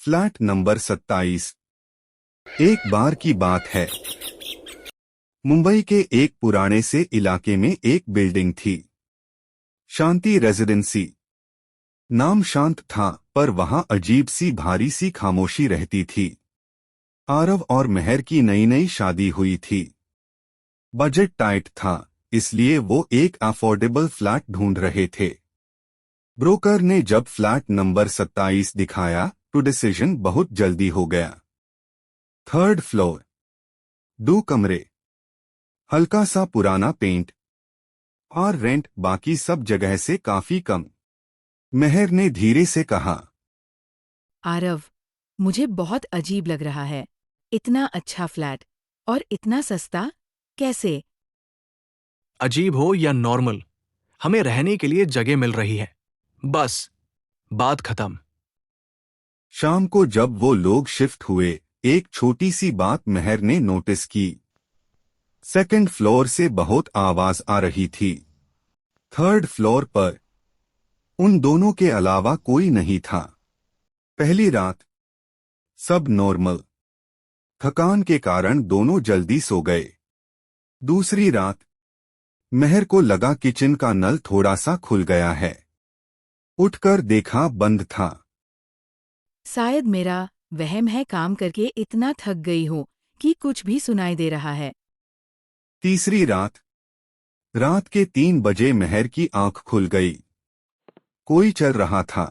Flat number 27। एक बार की बात है, मुंबई के एक पुराने से इलाके में एक बिल्डिंग थी। शांति रेजिडेंसी। नाम शांत था, पर वहां अजीब सी भारी सी खामोशी रहती थी। आरव और मेहर की नई नई शादी हुई थी। बजट टाइट था, इसलिए वो एक अफोर्डेबल फ्लैट ढूंढ रहे थे। ब्रोकर ने जब फ्लैट नंबर 27 दिखाया तो डिसीजन बहुत जल्दी हो गया। 3rd फ्लोर, 2 कमरे, हल्का सा पुराना पेंट और रेंट बाकी सब जगह से काफी कम। मेहर ने धीरे से कहा, आरव, मुझे बहुत अजीब लग रहा है। इतना अच्छा फ्लैट और इतना सस्ता कैसे? अजीब हो या नॉर्मल, हमें रहने के लिए जगह मिल रही है, बस बात खत्म। शाम को जब वो लोग शिफ्ट हुए, एक छोटी सी बात मेहर ने नोटिस की। 2nd फ्लोर से बहुत आवाज आ रही थी। 3rd फ्लोर पर उन दोनों के अलावा कोई नहीं था। पहली रात सब नॉर्मल, थकान के कारण दोनों जल्दी सो गए। दूसरी रात मेहर को लगा किचन का नल थोड़ा सा खुल गया है। उठकर देखा बंद था। शायद मेरा वहम है, काम करके इतना थक गई हूँ कि कुछ भी सुनाई दे रहा है। तीसरी रात रात के 3 बजे मेहर की आंख खुल गई। कोई चल रहा था।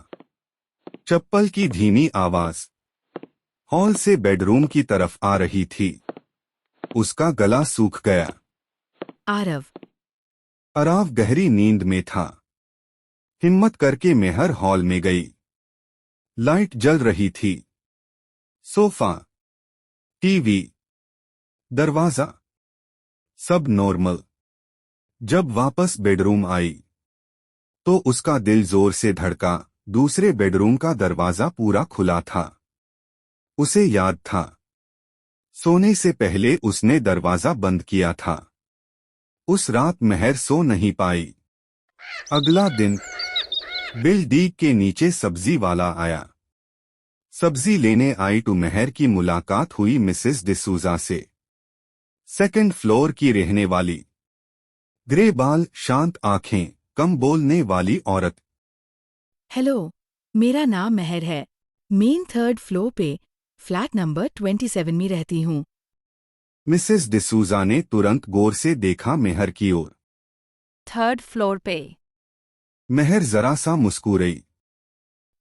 चप्पल की धीमी आवाज हॉल से बेडरूम की तरफ आ रही थी। उसका गला सूख गया। आरव, अराव गहरी नींद में था। हिम्मत करके मेहर हॉल में गई। लाइट जल रही थी। सोफा, टीवी, दरवाजा, सब नॉर्मल। जब वापस बेडरूम आई तो उसका दिल जोर से धड़का। दूसरे बेडरूम का दरवाजा पूरा खुला था। उसे याद था, सोने से पहले उसने दरवाजा बंद किया था। उस रात मेहर सो नहीं पाई। अगला दिन बिल्डिंग के नीचे सब्जी वाला आया। सब्जी लेने आई तो मेहर की मुलाकात हुई मिसेस डिसूजा से। 2nd फ्लोर की रहने वाली, ग्रे बाल, शांत आंखें, कम बोलने वाली औरत। हेलो, मेरा नाम मेहर है। मेन 3rd फ्लोर पे फ्लैट नंबर 27 में रहती हूँ। मिसेस डिसूजा ने तुरंत गौर से देखा मेहर की ओर। 3rd फ्लोर पे। मेहर जरा सा मुस्कुराई।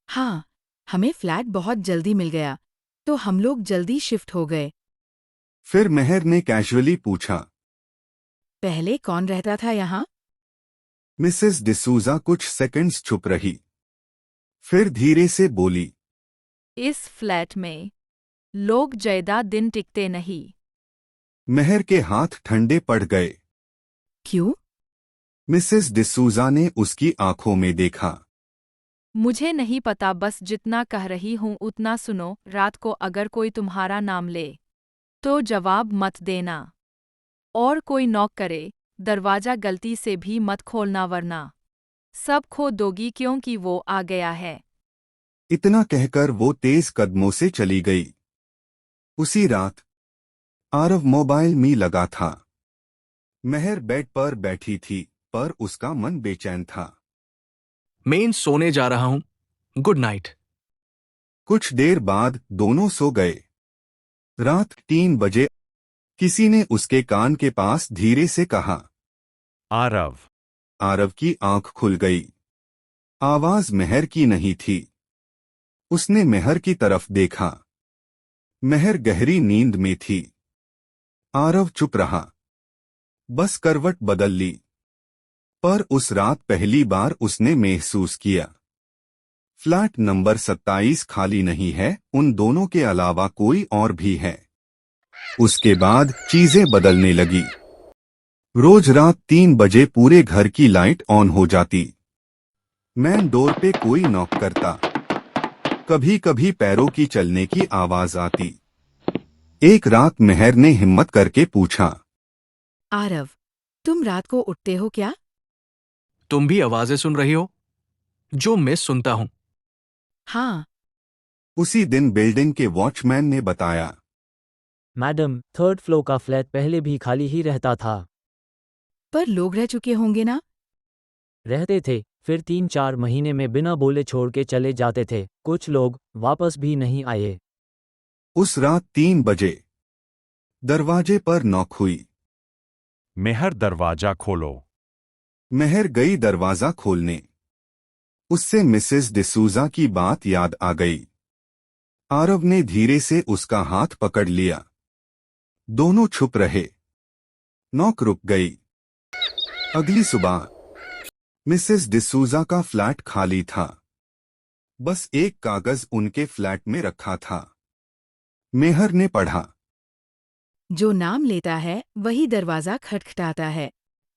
हाँ, हमें फ्लैट बहुत जल्दी मिल गया, तो हम लोग जल्दी शिफ्ट हो गए। फिर मेहर ने कैजुअली पूछा, पहले कौन रहता था यहाँ? मिसेस डिसूजा कुछ सेकंड्स चुप रही। फिर धीरे से बोली, इस फ्लैट में लोग ज्यादा दिन टिकते नहीं। मेहर के हाथ ठंडे पड़ गए। क्यों? मिसेस डिसूजा ने उसकी आंखों में देखा। मुझे नहीं पता, बस जितना कह रही हूँ उतना सुनो। रात को अगर कोई तुम्हारा नाम ले तो जवाब मत देना, और कोई नॉक करे दरवाजा गलती से भी मत खोलना, वरना सब खो दोगी, क्योंकि वो आ गया है। इतना कहकर वो तेज कदमों से चली गई। उसी रात आरव मोबाइल में लगा था। मेहर बेड पर बैठी थी, पर उसका मन बेचैन था। मैं सोने जा रहा हूं, गुड नाइट। कुछ देर बाद दोनों सो गए। रात 3 बजे किसी ने उसके कान के पास धीरे से कहा, आरव। आरव की आंख खुल गई। आवाज मेहर की नहीं थी। उसने मेहर की तरफ देखा। मेहर गहरी नींद में थी। आरव चुप रहा, बस करवट बदल ली। पर उस रात पहली बार उसने महसूस किया, फ्लैट नंबर 27 खाली नहीं है, उन दोनों के अलावा कोई और भी है। उसके बाद चीजें बदलने लगी। रोज रात 3 बजे पूरे घर की लाइट ऑन हो जाती। मैन डोर पे कोई नॉक करता। कभी कभी पैरों की चलने की आवाज आती। एक रात मेहर ने हिम्मत करके पूछा, आरव, तुम रात को उठते हो क्या? तुम भी आवाजें सुन रही हो जो मैं सुनता हूं? हाँ, उसी दिन बिल्डिंग के वॉचमैन ने बताया, मैडम, 3rd फ्लोर का फ्लैट पहले भी खाली ही रहता था। पर लोग रह चुके होंगे ना? रहते थे, फिर 3-4 महीने में बिना बोले छोड़ के चले जाते थे। कुछ लोग वापस भी नहीं आए। उस रात 3 बजे दरवाजे पर नॉक हुई। मेहर, दरवाजा खोलो। मेहर गई दरवाजा खोलने। उससे मिसेस डिसूजा की बात याद आ गई। आरव ने धीरे से उसका हाथ पकड़ लिया। दोनों छुप रहे। नॉक रुक गई। अगली सुबह मिसेस डिसूजा का फ्लैट खाली था। बस एक कागज उनके फ्लैट में रखा था। मेहर ने पढ़ा, जो नाम लेता है वही दरवाज़ा खटखटाता है।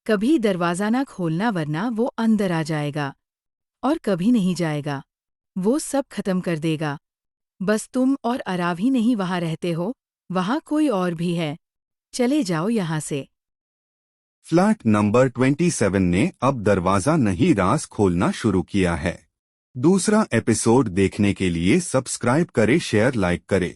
कभी दरवाज़ा ना खोलना वरना वो अंदर आ जाएगा। और कभी नहीं जाएगा। वो सब खत्म कर देगा। बस तुम और अराव ही नहीं वहाँ रहते हो, वहाँ कोई और भी है। चले जाओ यहाँ से। फ्लैट नंबर 27 ने अब दरवाजा नहीं राज खोलना शुरू किया है। दूसरा एपिसोड देखने के लिए सब्सक्राइब करें, शेयर लाइक करें।